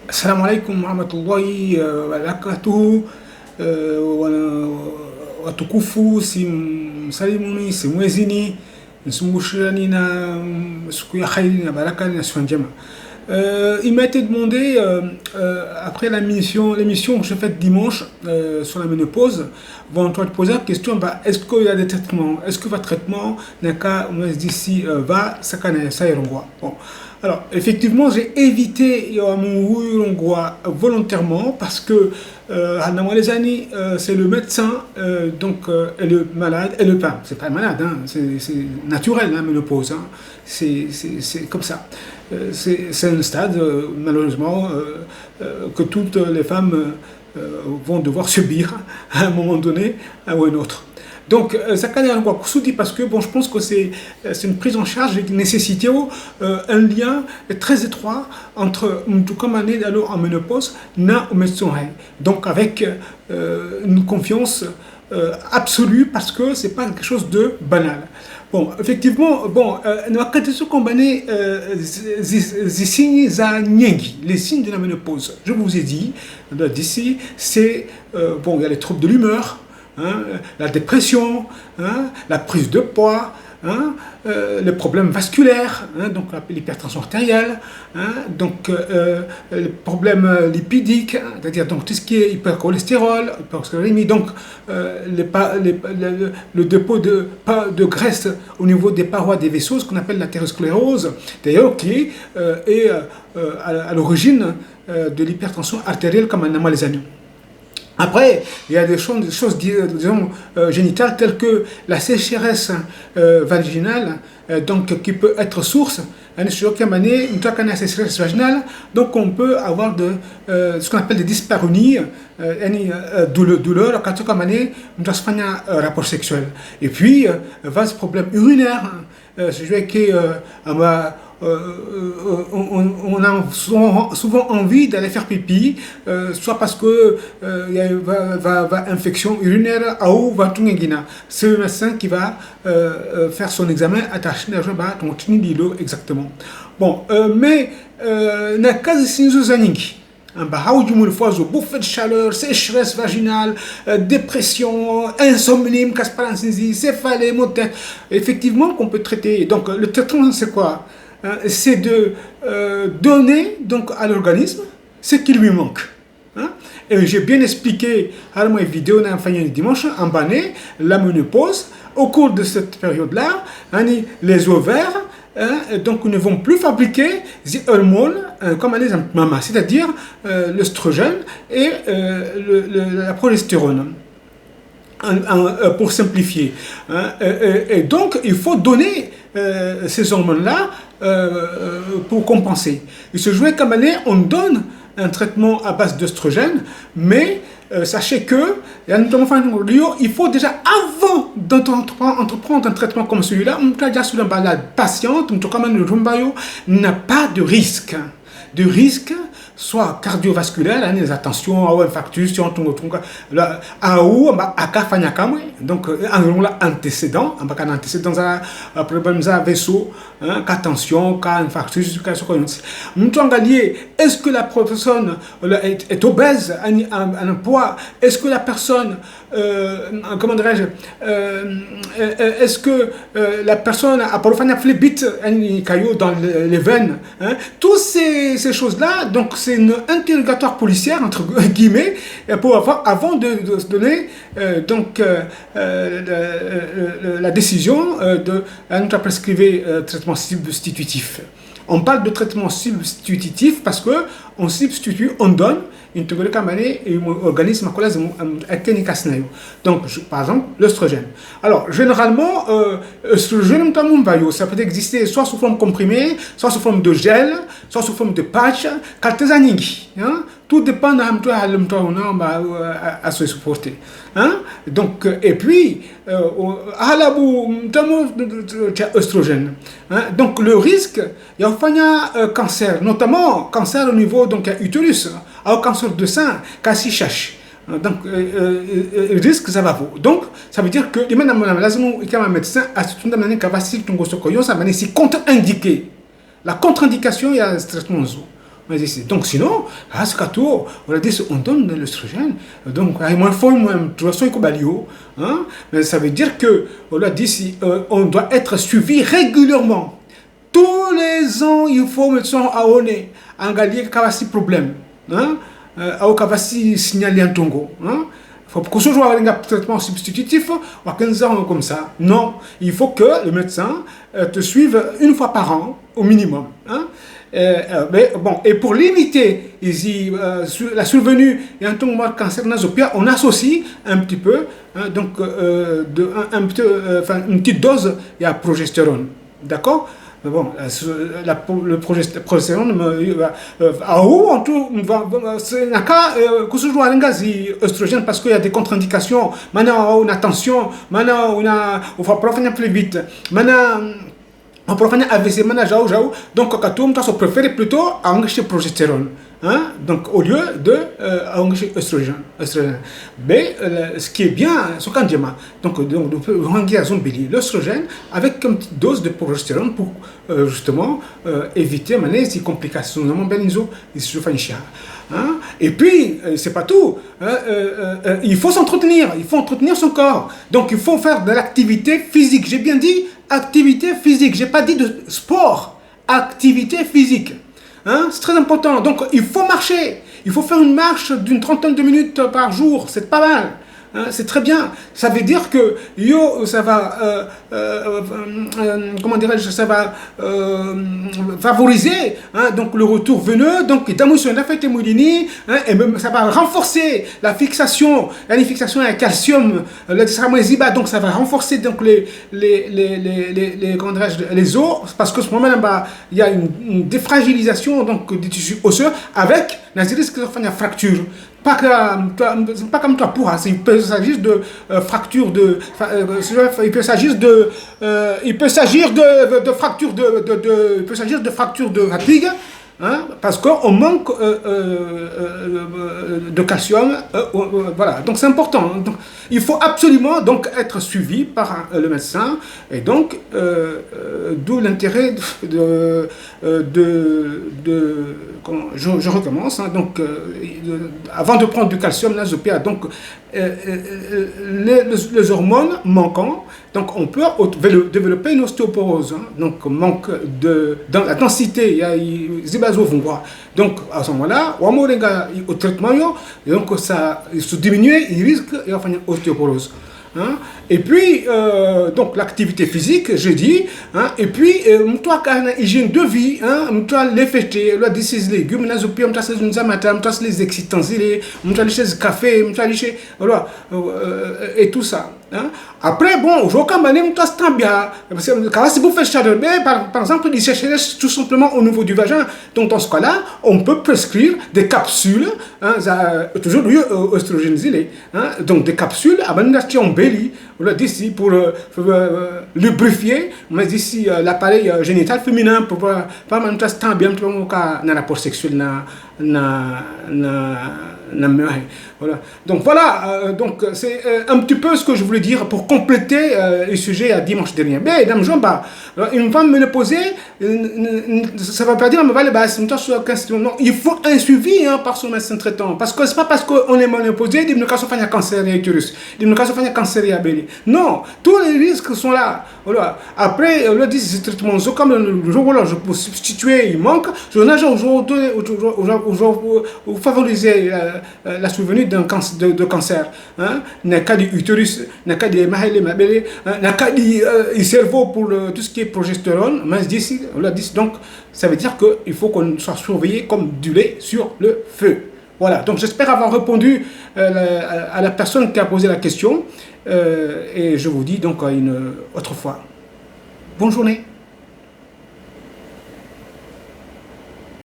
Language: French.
السلام عليكم ورحمة الله وبركاته. watukufu simsalimuni simwezini nsumbushirani na siku ya khairi na baraka na siku njema. Il m'a été demandé, après l'émission que je fais dimanche sur la ménopause, vont te poser la question, est-ce qu'il y a des traitements? Est-ce que votre traitement n'est qu'à d'ici va, ça bon. Alors, effectivement, j'ai évité mon hongrois volontairement parce que dans les années, c'est le médecin, et le malade, et le pain. C'est pas malade, hein, c'est naturel, la ménopause. Hein, c'est comme ça. C'est un stade, malheureusement, que toutes les femmes vont devoir subir à un moment donné ou à un autre. Donc, ça kann ja soudi parce que bon, je pense que c'est une prise en charge qui nécessite un lien très étroit entre comme on est en ménopause na au médecin. Donc, avec une confiance absolue parce que c'est pas quelque chose de banal. Bon, effectivement, nous avons question combiné les signes les signes de la ménopause. Je vous ai dit d'ici, c'est il y a les troubles de l'humeur. Hein, la dépression, hein, la prise de poids, hein, les problèmes vasculaires, hein, donc l'hypertension artérielle, hein, donc les problèmes lipidiques, hein, c'est-à-dire donc tout ce qui est hypercholestérol, hypercholestérolémie, donc le dépôt de graisse au niveau des parois des vaisseaux, ce qu'on appelle l'athérosclérose, d'ailleurs qui est à l'origine de l'hypertension artérielle comme un animal les agneaux. Après, il y a des choses disons, génitales telles que la sécheresse vaginale, donc qui peut être source. Une sécheresse vaginale, donc on peut avoir ce qu'on appelle des dyspareunies, douleur, quand on a un rapport sexuel. Et puis, vaste problème urinaire, c'est que on a souvent envie d'aller faire pipi, soit parce que il y a va infection urinaire ou va tout nguina. C'est le médecin qui va faire son examen attaché à ton l'îlot exactement. Bon, mais na cas de sinusanique. Bouffée de chaleur, sécheresse vaginale, dépression, insomnie, céphalée, maux de tête. Effectivement, qu'on peut traiter. Donc, le traitement, c'est quoi? C'est de donner donc, à l'organisme ce qui lui manque. Hein? Et j'ai bien expliqué à ma vidéo dimanche en banné la ménopause. Au cours de cette période-là, les ovaires donc ne vont plus fabriquer des hormones comme les mamas, c'est-à-dire l'œstrogène et la progestérone. Pour simplifier. Et donc, il faut donner ces hormones-là pour compenser. Il se jouait comme année, on donne un traitement à base d'œstrogène, mais sachez que il faut déjà, avant d'entreprendre un traitement comme celui-là, la patiente n'a pas de risque. Soit cardiovasculaire, les attentions, ou infarctus, donc antécédent, problème de vaisseau, attention, infarctus, est-ce que la personne est obèse, un poids, est-ce que la personne, comment dirais-je, est-ce que la personne a un caillot dans les veines, toutes ces choses-là, donc c'est une interrogatoire policière entre guillemets pour avant de se donner la décision de nous prescrire traitement substitutif. On parle de traitement substitutif parce que on substitue, on donne une organisme donc par exemple l'œstrogène. Alors généralement l'œstrogène ça peut exister soit sous forme comprimée, soit sous forme de gel, soit sous forme de patch, tout dépend de à se supporter. Donc et puis œstrogène. Donc le risque, il y a cancer, notamment cancer au niveau donc utérus, au cancer de sein, si cherche. Donc, risque, ça va vous. Donc, ça veut dire que les médecin c'est contre-indiqué. La contre-indication, il y a un traitement. Donc sinon, à ce cas on donne l'œstrogène, donc il y a une forme de toute hein, mais ça veut dire que on doit être suivi régulièrement. Tous les ans, il faut mettre à onner, en gagner un problème, hein, à signaler un tongo, hein. Faut que ce soit un traitement substitutif ou 15 ans comme ça. Non, il faut que le médecin te suive une fois par an au minimum. Hein. Mais bon, et pour limiter ici, la survenue d'un cancer nasopia, on associe un petit peu, hein, donc une petite dose de progestérone. D'accord? Bon, le progestérone, en tout, c'est un cas que ce soit un gaz œstrogène parce qu'il y a des contre-indications. Maintenant, on a attention, maintenant, on va profiter plus vite. Maintenant, on peut faire AVC, donc on préfère plutôt engager progestérone, hein? Donc au lieu de engager œstrogène. Mais ce qui est bien, c'est quand donc l'œstrogène avec une petite dose de progestérone pour justement éviter ces complications. Hein? Et puis, c'est pas tout. Il faut s'entretenir, il faut entretenir son corps. Donc, il faut faire de l'activité physique. J'ai bien dit activité physique. J'ai pas dit de sport. Activité physique. Hein? C'est très important. Donc, il faut marcher. Il faut faire une marche d'une trentaine de minutes par jour. C'est pas mal. Hein, c'est très bien. Ça veut dire que ça va, comment dirais-je, ça va favoriser, hein, donc le retour veineux, donc hein, et même ça va renforcer la fixation à calcium, donc ça va renforcer donc les os, parce que ce moment là, il y a une défragilisation donc des tissus osseux avec la risque de faire une fracture. Pas comme toi pour, il peut s'agir de fracture il peut s'agir de fracture il peut s'agir de fracture de fatigue, hein, parce qu'on manque de calcium, voilà, donc c'est important. Donc, il faut absolument donc être suivi par le médecin, et donc d'où l'intérêt je recommence, hein, donc avant de prendre du calcium nasopia, donc les hormones manquant, donc on peut développer une ostéoporose, hein, donc manque dans la densité, il y a donc à ce moment-là, au traitement, donc ça se diminue, il risque de faire une ostéoporose. Hein? Et puis, donc l'activité physique, je dis, hein? Et puis, toi, quand hygiène de vie, hein? Toi, les fêtes, les légumes, les excitants, les café, voilà, et tout ça. Hein? Après, bon, je vais toi, c'est bien. Si vous faites chaleur, par exemple, il sécheresse tout simplement au niveau du vagin. Donc, dans ce cas-là, on peut prescrire des capsules, hein, toujours oestrogénisées, hein, donc des capsules à bandation belly, d'ici pour lubrifier, mais d'ici l'appareil génital féminin pour pas même temps bien dans un rapport sexuel voilà. Donc voilà, donc c'est un petit peu ce que je voulais dire pour compléter le sujet à dimanche dernier. Mais dame Jamba, une femme ménopausée, ça ne veut pas dire non, il faut un suivi, hein, par son médecin traitant, parce que c'est pas parce qu'on est ménopausée qu'il faut faire un cancer et utérus, il faut faire un cancer et abélé. Non, tous les risques sont là. Voilà. Après, on dit ce traitement, comme le jour où je peux substituer, il manque, je n'ai jamais favoriser la survenue d'un cancer, de cancer. Hein? N'a qu'à du utérus, n'a qu'à du n'a qu'à du cerveau pour tout ce qui est progestérone. Mais d'ici, donc, ça veut dire qu'il faut qu'on soit surveillé comme du lait sur le feu. Voilà, donc j'espère avoir répondu à la personne qui a posé la question. Et je vous dis donc à une autre fois. Bonne journée.